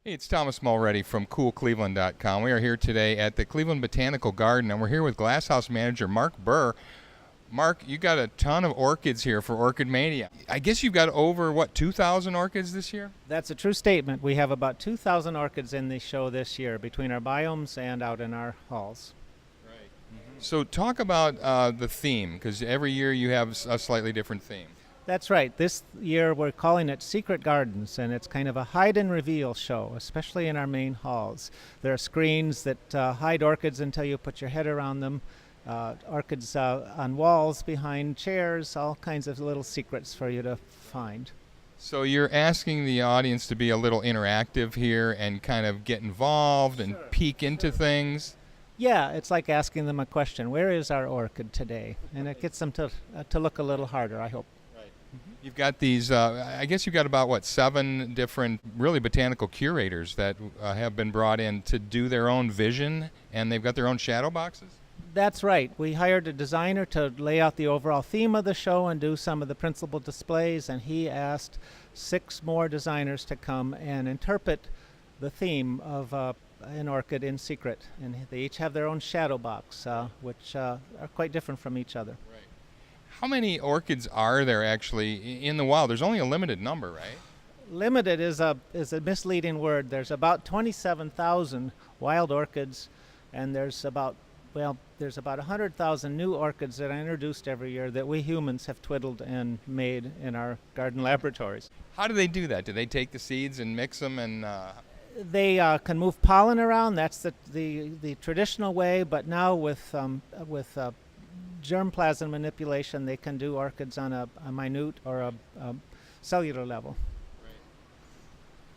Hey, it's Thomas Mulready from CoolCleveland.com. We are here today at the Cleveland Botanical Garden, and we're here with Glasshouse Manager Mark Bir. Mark, you got a ton of orchids here for Orchid Mania. I guess you've got over, 2,000 orchids this year? That's a true statement. We have about 2,000 orchids in the show this year between our biomes and out in our halls. Right. So talk about the theme, because every year you have a slightly different theme. That's right. This year we're calling it Secret Gardens, and it's kind of a hide and reveal show, especially in our main halls. There are screens that hide orchids until you put your head around them, orchids on walls, behind chairs, all kinds of little secrets for you to find. So you're asking the audience to be a little interactive here and kind of get involved and peek into things. Yeah, it's like asking them a question. Where is our orchid today? And it gets them to look a little harder, I hope. You've got these, I guess you've got about, 7 different really botanical curators that have been brought in to do their own vision, and they've got their own shadow boxes? That's right. We hired a designer to lay out the overall theme of the show and do some of the principal displays, and he asked 6 more designers to come and interpret the theme of an orchid in secret. And they each have their own shadow box, which are quite different from each other. Right. How many orchids are there actually in the wild? There's only a limited number, right? Limited is a misleading word. There's about 27,000 wild orchids, and there's about 100,000 new orchids that are introduced every year that we humans have twiddled and made in our garden laboratories. How do they do that? Do they take the seeds and mix them and? They can move pollen around. That's the traditional way, but now with germplasm manipulation, they can do orchids on a minute or a cellular level. Right.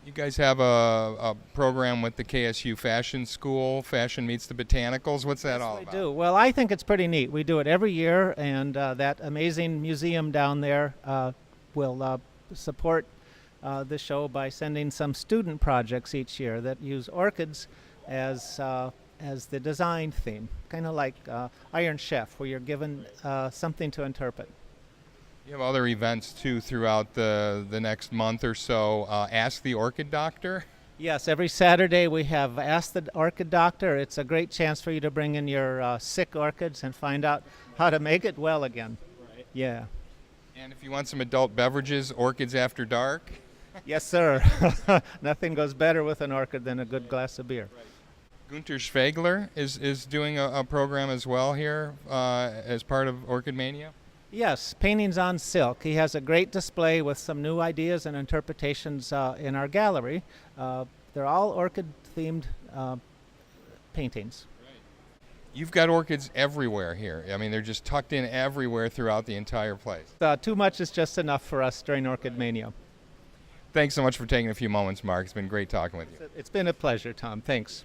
You guys have a program with the KSU Fashion School, Fashion Meets The Botanicals. What's that all about? We do. Well, I think it's pretty neat. We do it every year, and that amazing museum down there will support the show by sending some student projects each year that use orchids as the design theme, kind of like Iron Chef, where you're given something to interpret. You have other events too throughout the next month or so. Ask the Orchid Doctor. Yes, every Saturday we have Ask the Orchid Doctor. It's a great chance for you to bring in your sick orchids and find out how to make it well again. Right. Yeah. And if you want some adult beverages, Orchids After Dark. Yes, sir. Nothing goes better with an orchid than a good glass of beer. Right. Gunter Schwegler is doing a program as well here as part of Orchid Mania? Yes, paintings on silk. He has a great display with some new ideas and interpretations in our gallery. They're all orchid-themed paintings. Right. You've got orchids everywhere here. I mean, they're just tucked in everywhere throughout the entire place. Too much is just enough for us during Orchid Mania. Thanks so much for taking a few moments, Mark. It's been great talking with you. It's been a pleasure, Tom. Thanks.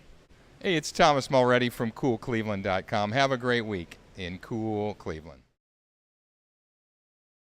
Hey, it's Thomas Mulready from CoolCleveland.com. Have a great week in Cool Cleveland.